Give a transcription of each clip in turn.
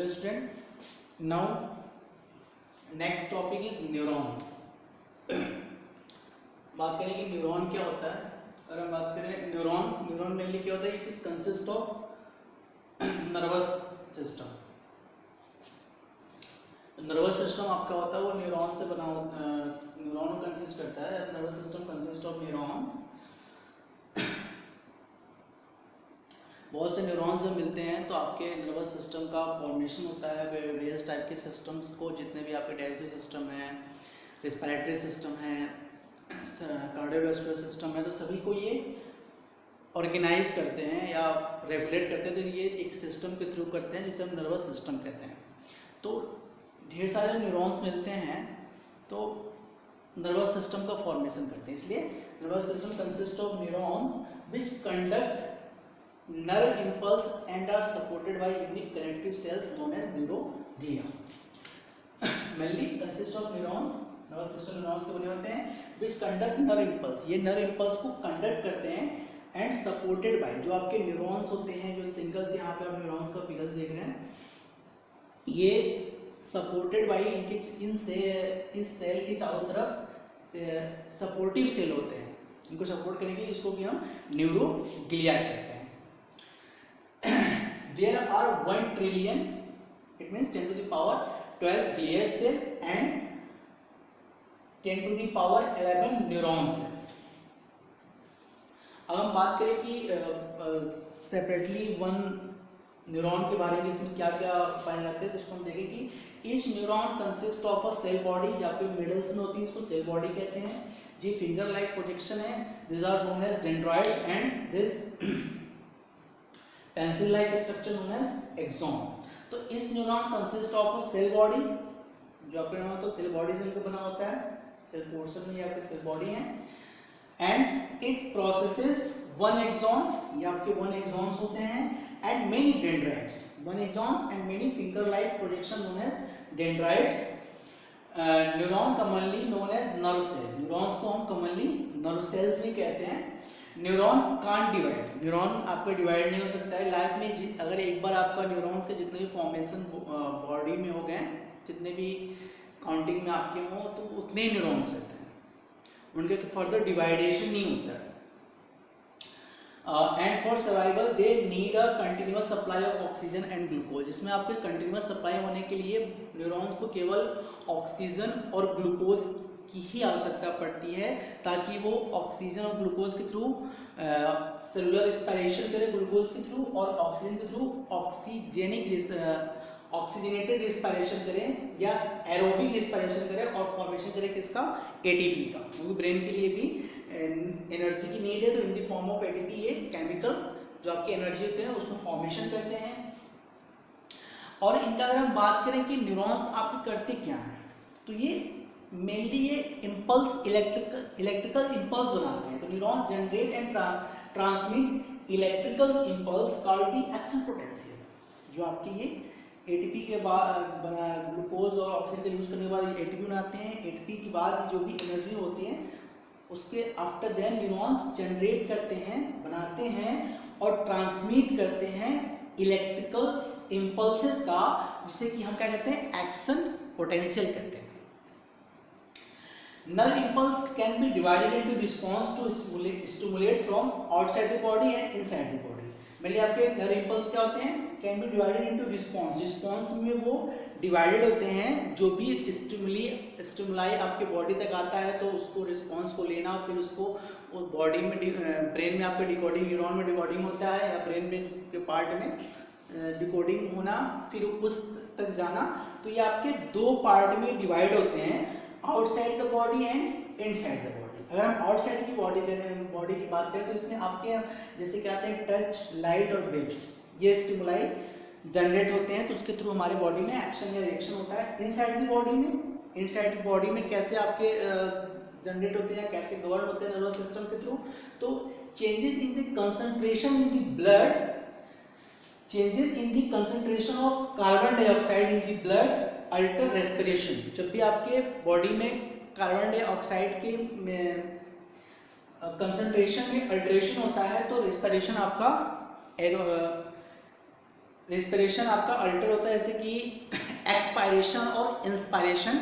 Welcome student. Now next topic is neuron. बात करें कि न्यूरॉन क्या होता है. अगर हम बात करें न्यूरॉन मेनली क्या होता है, it is consist of nervous system. Nervous system आपका होता है वो न्यूरॉन से बना न्यूरॉन कंसिस्ट करता है. Nervous system consist of neurons. बहुत से न्यूरॉन्स जब मिलते हैं तो आपके नर्वस सिस्टम का फॉर्मेशन होता है. वेरियस टाइप के सिस्टम्स को, जितने भी आपके डाइजेस्टिव सिस्टम है, रिस्पिरेटरी सिस्टम है, कार्डियोवास्कुलर सिस्टम है, तो सभी को ये ऑर्गेनाइज करते हैं या रेगुलेट करते हैं. तो ये एक सिस्टम के थ्रू करते हैं जिसे हम नर्वस सिस्टम कहते हैं. तो ढेर सारे न्यूरॉन्स मिलते हैं तो नर्वस सिस्टम का फॉर्मेशन करते हैं. इसलिए nervous system consist of neurons which conduct nerve impulse and are supported by unique connective cells known as neuroglia. mainly consist of neurons. nervous system neurons से बने होते हैं which conduct nerve impulse. ये nerve impulse को conduct करते हैं and supported by, जो आपके neurons होते हैं, जो singles यहाँ पे आप neurons का figure देख रहे हैं, ये supported by इनके इस सेल के चारों तरफ सपोर्टिव सेल होते हैं. इनको सपोर्ट करने के लिए इसको भी हम न्यूरोग्लिया कहते हैं. There are 1 trillion, it means 10 to the power 12 glial cell and 10 to the power 11 neuron cells. अब हम बात करें कि सेपरेटली वन न्यूरॉन के बारे में इसमें क्या क्या पाए जाते हैं, तो इसको हम देखें कि each neuron consist of a cell body. जहाँ पे मिडल्स में होती है इसको सेल बॉडी कहते हैं. जी फिंगर लाइक प्रोजेक्शन है, this are known as dendrites and this pencil like structure known as axon. तो इस neuron consist of a cell body. जो आपके न्यूरॉन तो सेल बॉडी से इनको बना होता है. सेल पोर्शन में ये आपके सेल बॉडी है. And it processes 1 axon. ये आपके 1 एक्सॉन्स होते हैं and many dendrites. 1 axons and many finger like projection known as dendrites. Neuron commonly known as nerve cell. Neurons को हम कॉमनली नर्व सेल्स भी कहते हैं. Neuron can't divide. न्यूरॉन आपका डिवाइड नहीं हो सकता है लाइफ में. अगर एक बार आपका न्यूरॉन्स के जितने भी फॉर्मेशन बॉडी में हो गए, जितने भी काउंटिंग में आपके हों, तो उतने ही न्यूरॉन्स रहते हैं. उनके फर्दर डिवाइडेशन नहीं होता है. And for survival they need a continuous supply of oxygen and glucose. इसमें आपके कंटिन्यूअस सप्लाई होने के लिए न्यूरॉन्स को केवल ऑक्सीजन और ग्लूकोज की ही आवश्यकता पड़ती है, ताकि वो ऑक्सीजन और ग्लूकोज के थ्रू सेलुलर रिस्पिरेशन करे, ग्लूकोज के थ्रू और ऑक्सीजन के थ्रू ऑक्सीजनेटेड रिस्पिरेशन करें या एरोबिक रिस्पिरेशन करें और फॉर्मेशन करें किसका, एटीपी का. क्योंकि ब्रेन के लिए भी एनर्जी की नीड है, तो in the form of ATP ये केमिकल जो आपकी एनर्जी होते हैं उसमें फॉर्मेशन करते हैं. और इनका अगर हम बात करें कि न्यूरॉन्स आपके करते क्या हैं, तो ये मेनली ये इम्पल्स इलेक्ट्रिकल इम्पल्स बनाते हैं. तो neurons generate and transmit electrical impulse called the action potential. जो आपके ये एटीपी के बाद ग्लूकोज और ऑक्सीजन का यूज करने के बाद एटीपी बनाते हैं. एटीपी के बाद जो भी एनर्जी होती है उसके आफ्टर देन न्यूरॉन्स जनरेट करते हैं, बनाते हैं और ट्रांसमिट करते हैं इलेक्ट्रिकल इम्पल्सेस का, जिसे कि हम क्या कहते हैं, एक्शन पोटेंशियल कहते हैं. Nerve impulse can be divided into response to stimulate from outside the body and inside the body. Mainly आपके nerve impulse क्या होते हैं, can be divided into response. Response में वो divided होते हैं. जो भी stimuli आपके बॉडी तक आता है तो उसको response को लेना, फिर उसको उस बॉडी में ब्रेन में आपके डिकोडिंग, न्यूरॉन में डिकोडिंग होता है या ब्रेन में के पार्ट में डिकोडिंग होना, फिर उस तक जाना. तो ये आपके 2 पार्ट में डिवाइड होते हैं, outside the body and inside the body. अगर हम आउटसाइड की बॉडी की बात करें तो इसमें आपके जैसे क्या आते हैं, टच, लाइट और वेव्स, ये स्टिमुलाई जनरेट होते हैं, तो उसके थ्रू हमारे बॉडी में एक्शन या रिएक्शन होता है. इनसाइड दी बॉडी में कैसे आपके जनरेट होते हैं, कैसे गवर्न होते हैं नर्वस सिस्टम के थ्रू. तो changes in the concentration in the blood, changes in the concentration of carbon dioxide in the blood alter respiration. जब भी आपके बॉडी में कार्बन डाइऑक्साइड के कंसंट्रेशन में अल्टरेशन होता है तो रेस्पिरेशन आपका रेस्पिरेशन आपका अल्टर होता है जैसे कि एक्सपायरेशन और इंस्पायरेशन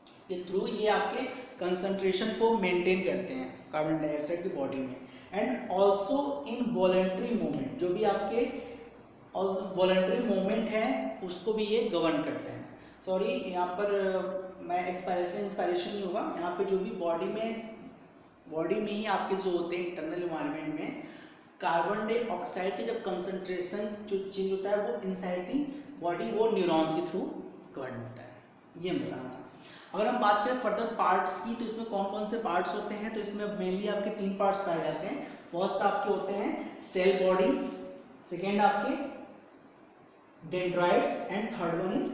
के थ्रू ये आपके कंसंट्रेशन को मेंटेन करते हैं कार्बन डाइऑक्साइड की बॉडी में। And also in voluntary movement, जो भी आपके वॉलेंट्री मूवमेंट है उसको भी ये गवर्न करते हैं। सॉरी यहाँ पर मैं एक्सपायरेशन इंस्पायरेशन नहीं होगा, यहाँ पे जो भी बॉडी में ही आपके जो होते हैं इंटरनल एनवायरनमेंट में कार्बन डाइऑक्साइड के जब कंसंट्रेशन जो चेंज होता है वो इनसाइड दी बॉडी वो न्यूरॉन के थ्रू गवर्न होता है, ये हम बताना था। अगर हम बात करें फर्दर पार्ट्स की, तो इसमें कौन कौन से पार्ट्स होते हैं, तो इसमें मेनली आपके 3 पार्ट्स पाए जाते हैं। फर्स्ट आपके होते हैं सेल बॉडी, सेकेंड आपके dendrites and third one is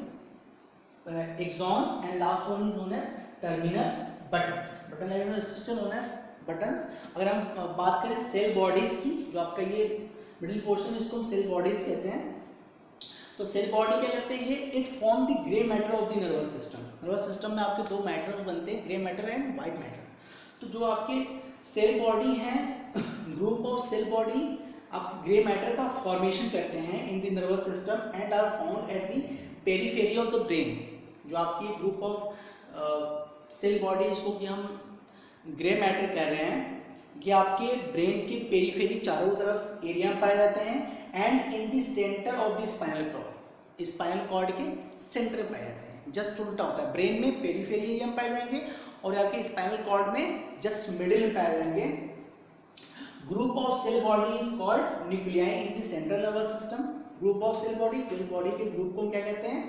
axons and last one is known as terminal buttons. Button structure known as buttons. अगर हम बात करें सेल बॉडीज की, जो आपका ये मिडिल पोर्शन इसको हम सेल बॉडीज कहते हैं। तो सेल बॉडी क्या करते हैं, ये it form the grey matter of the nervous system. Nervous system में आपके 2 मैटर्स बनते हैं, grey matter and white matter. तो जो आपके सेल बॉडी है, ग्रुप ऑफ सेल बॉडी आप ग्रे मैटर का फॉर्मेशन करते हैं in the nervous system and are found at the periphery of the brain. जो आपकी ग्रुप ऑफ सेल बॉडी जिसको कि हम ग्रे मैटर कह रहे हैं, ये आपके ब्रेन के पेरिफेरी चारों तरफ एरिया में पाए जाते हैं and in the centre of the spinal cord, spinal cord के सेंटर में पाए जाते हैं। जस्ट उल्टा होता है, ब्रेन में पेरिफेरी एरिया में पाए जाएंगे और आपके स्पाइनल कॉर्ड में जस्ट मिडिल में पाए जाएंगे। Group of cell body is called nuclei in the central nervous system. Group of cell body के ग्रुप को क्या कहते हैं,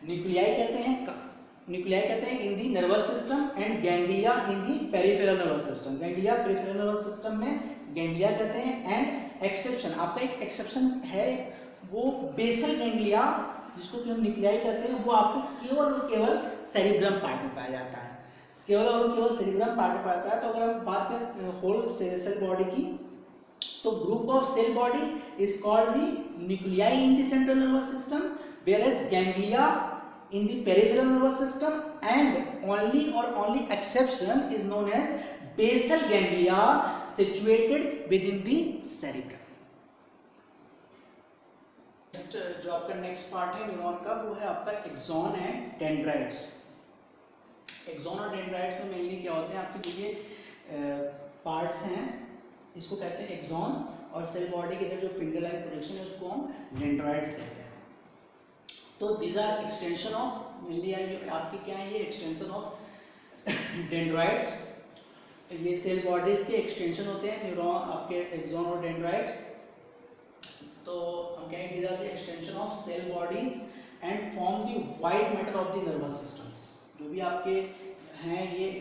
न्यूक्लियाई कहते हैं। न्यूक्लियाई कहते हैं in the nervous system and ganglia in the peripheral nervous system. Ganglia peripheral nervous system में गैंग्लिया कहते हैं। एंड एक्सेप्शन, आपका एक एक्सेप्शन है, वो बेसल गैंग्लिया जिसको कि हम न्यूक्लियाई कहते हैं, वो आपके केवल और केवल सेरिब्रम पार्ट में पाया जाता है, केवल और केवल सेरिब्रम पार्ट में पाया जाता है। तो अगर हम बात करें होल सेल बॉडी की, तो group of cell body is called the nuclei in the central nervous system, whereas ganglia in the peripheral nervous system, and only exception is known as basal ganglia situated within the cerebrum. जो आपका next part है neuron का, वो है आपका axon and dendrites. Axon और dendrites में mainly क्या होते हैं, आपके ये पार्ट्स हैं, इसको कहते हैं एक्सॉन्स, और सेल बॉडी के अंदर जो फिंगर लाइक प्रोजेक्शन है उसको हम डेंड्राइट्स कहते हैं। तो these are extension of, mainly आपके क्या है, ये एक्सटेंशन ऑफ डेंड्राइट्स, ये सेल बॉडीज के एक्सटेंशन होते हैं न्यूरॉन, आपके एक्सॉन और डेंड्राइट्स। तो हम कहेंगे these are the extension of cell bodies and form the white matter of the nervous systems. जो भी आपके हैं ये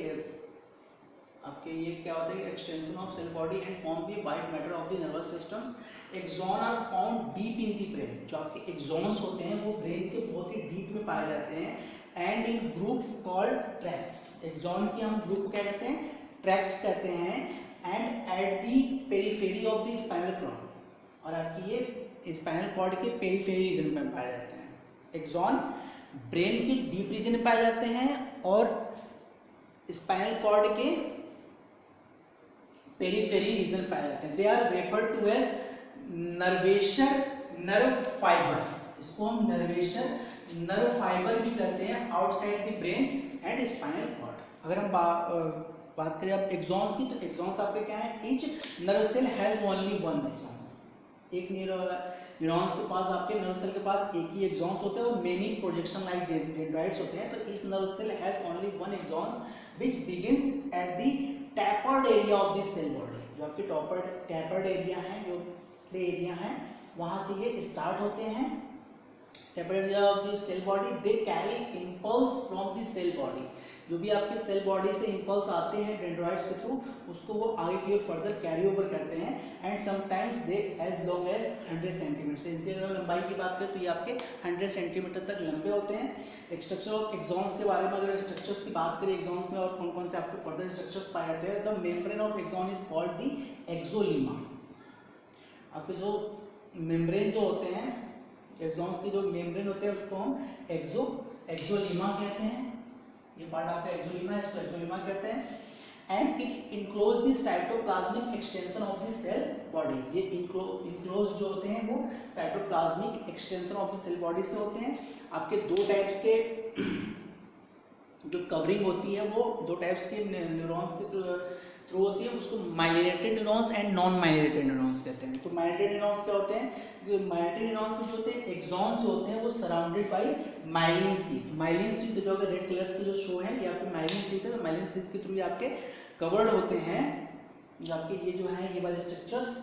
क्या होता है, extension of cell body and form the white matter of the nervous systems. Axon are found deep in the brain. जो आपके एक्सॉन्स होते हैं वो ब्रेन के बहुत ही डीप में पाए जाते हैं and in group called tracts. Axon के हम ग्रुप को क्या कहते हैं, ट्रैक्ट्स कहते हैं। And at the periphery of the spinal cord, और आपकी ये स्पाइनल कॉर्ड के पेरिफेरी रीजन में पाए जाते हैं। एक्सॉन ब्रेन के डीप रीजन में पाए जाते हैं और स्पाइनल कॉर्ड के पेरिफेरी रीजन पाए जाते हैं। They are referred to as nervature nerve fibre. इसको हम नर्वेशर नर्व फाइबर भी कहते हैं outside the brain and spinal cord. अगर हम बात करें अब एक्सॉन्स की, तो एक्सॉन्स आपके क्या है, each nerve cell has only one axons. एक न्यूरॉन्स के पास, आपके नर्व सेल के पास एक ही एक्सॉन्स होते हैं और मेनी प्रोजेक्शन लाइक डेंड्राइट्स होते हैं। तो इस nerve cell has only one axons which begins at the tapered area of the cell body. जो आपके टैपर्ड एरिया है, जो प्ले एरिया है, वहां से ये स्टार्ट होते हैं। Tapered area of the cell body, they carry impulse from the cell body. जो भी आपके सेल बॉडी से इंपल्स आते हैं डेंड्राइट्स के थ्रू, उसको वो आगे की ओर फर्दर कैरी ओवर करते हैं and sometimes they as long as 100 centimetre से। इनकी अगर लंबाई की बात करें तो ये आपके 100 सेंटीमीटर तक लंबे होते हैं। स्ट्रक्चर ऑफ एक्सॉन्स के बारे में अगर स्ट्रक्चर्स की बात करें एक्सॉन्स में और कौन कौन से आपके फर्दर स्ट्रक्चर्स पाए जाते हैं, the membrane of axon is called the axolemma. आपके जो मेम्ब्रेन जो होते हैं एक्सॉन्स की, जो मेम्ब्रेन होते हैं उसको हम एक्सोलीमा कहते हैं। ये पार्ट आपका एक्सोलीमा है, इसको एक्सोलीमा कहते हैं। And it enclose the cytoplasmic extension of the cell body. ये इनक्लोज जो होते हैं वो cytoplasmic extension of the cell body से होते हैं। आपके दो टाइप्स के जो कवरिंग होती है वो दो टाइप्स के न्यूरॉन्स के थ्रू होती है, उसको myelinated neurons and non myelinated neurons कहते हैं। तो माइलिनेटेड न्यूरॉन्स क्या होते हैं, जो माइलिनेटेड न्यूरॉन्स में जो होते हैं एक्सॉन्स जो होते हैं वो surrounded by myelin sheath. Myelin sheath जो रेड कलर्स के जो शो है ये आपके माइलिन शीथ है, तो माइलिन शीथ के थ्रू ये आपके कवर्ड होते हैं। जो आपके ये जो है ये वाले structures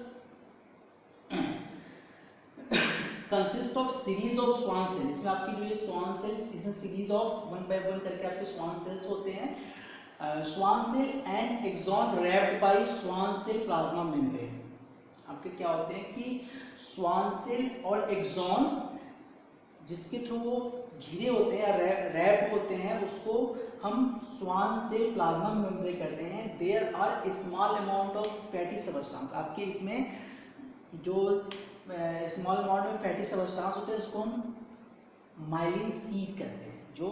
consist of series of Schwann cell. इसमें आपकी जो ये स्वान सेल्स, इसमें सीरीज ऑफ 1 बाय 1 करके आपके स्वान सेल्स होते हैं। Schwann cell and axon wrapped by Schwann cell plasma membrane. आपके क्या होते हैं कि स्वान सेल और एक्सॉन्स जिसके थ्रू वो घिरे होते हैं या रैप होते हैं उसको हम स्वान सेल प्लाज्मा मेम्ब्रेन करते हैं। There are small amount of fatty substance. आपके इसमें जो स्मॉल अमाउंट में फैटी सबस्टेंस होते हैं इसको हम माइलिन शीथ कहते हैं। जो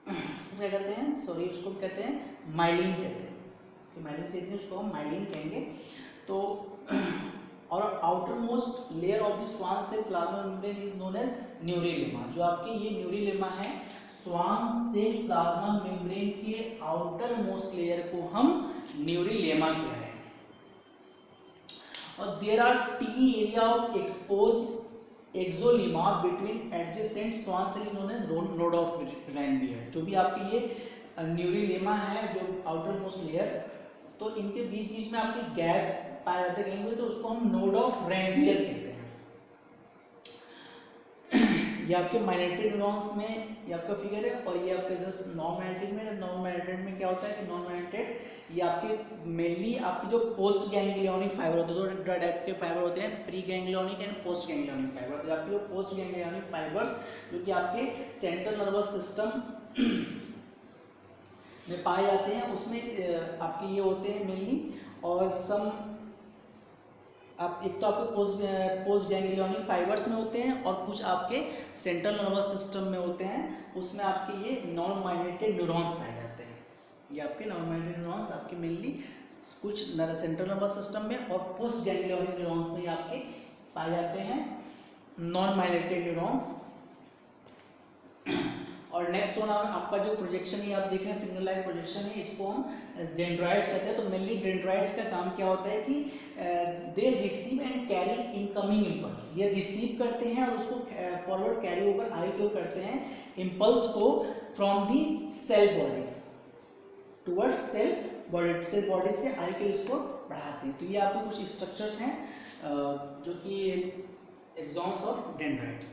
उसको क्या कहते हैं, सॉरी उसको कहते हैं माइलिन कहते हैं कि माइलिन शीथ नहीं, उसको हम माइलिन कहेंगे। तो और outer most layer of the Schwann cell plasma membrane is known as neurilemma. जो आपके ये न्यूरिलेमा है स्वान सेल प्लाज्मा मेम्ब्रेन के आउटर मोस्ट लेयर को हम न्यूरिलेमा कह रहे हैं। और there are tiny area of expose axolemma between adjacent Schwann cell known as node of Ranvier. जो भी आपकी ये न्यूरिलेमा है जो आउटर मोस्ट लेयर, तो इनके बीच बीच में आपके गैप पाए जाते हैं, तो उसको हम नोड ऑफ रैनबियर कहते हैं। ये आपके माइलिनेटेड न्यूरॉन्स में ये आपका फिगर है, और ये आपके जस्ट नॉन माइलिनेटेड में। नॉन माइलिनेटेड में क्या होता है कि नॉन माइलिनेटेड ये आपके मेनली आपके जो पोस्ट गैंग्लियोनिक फाइबर होते हैं, दो टाइप के फाइबर होते हैं, pre ganglionic and post ganglionic fibre. तो आपके जो पोस्ट गैंग्लियोनिक फाइबर्स जो कि आपके सेंट्रल नर्वस सिस्टम में पाए जाते हैं उसमें आपके ये होते हैं मेनली। और सम आप एक तो आपके पोस्ट गैंग्लियोनिक फाइबर्स में होते हैं और कुछ आपके सेंट्रल नर्वस सिस्टम में होते हैं, उसमें आपके ये नॉन माइलिनेटेड न्यूरॉन्स पाए जाते हैं। ये आपके नॉन माइलिनेटेड न्यूरॉन्स आपके मेनली कुछ सेंट्रल नर्वस सिस्टम में और पोस्ट गैंग्लियोनिक न्यूरॉन्स में आपके पाए जाते हैं नॉन माइलिनेटेड न्यूरॉन्स। और नेक्स्ट वन आपका जो प्रोजेक्शन है आप देख रहे हैं फिंगर लाइन प्रोजेक्शन है, इसको हम डेंड्राइट्स कहते हैं। तो मेनली डेंड्राइट्स का काम क्या होता है कि they receive and carry incoming impulse. ये रिसीव करते हैं और उसको फॉरवर्ड कैरी ओवर आई क्यों करते हैं इम्पल्स को from the cell body towards cell body से आई के इसको बढ़ाते हैं। तो ये आपके कुछ स्ट्रक्चर्स हैं जो कि एक्सॉन्स और डेंड्राइट्स।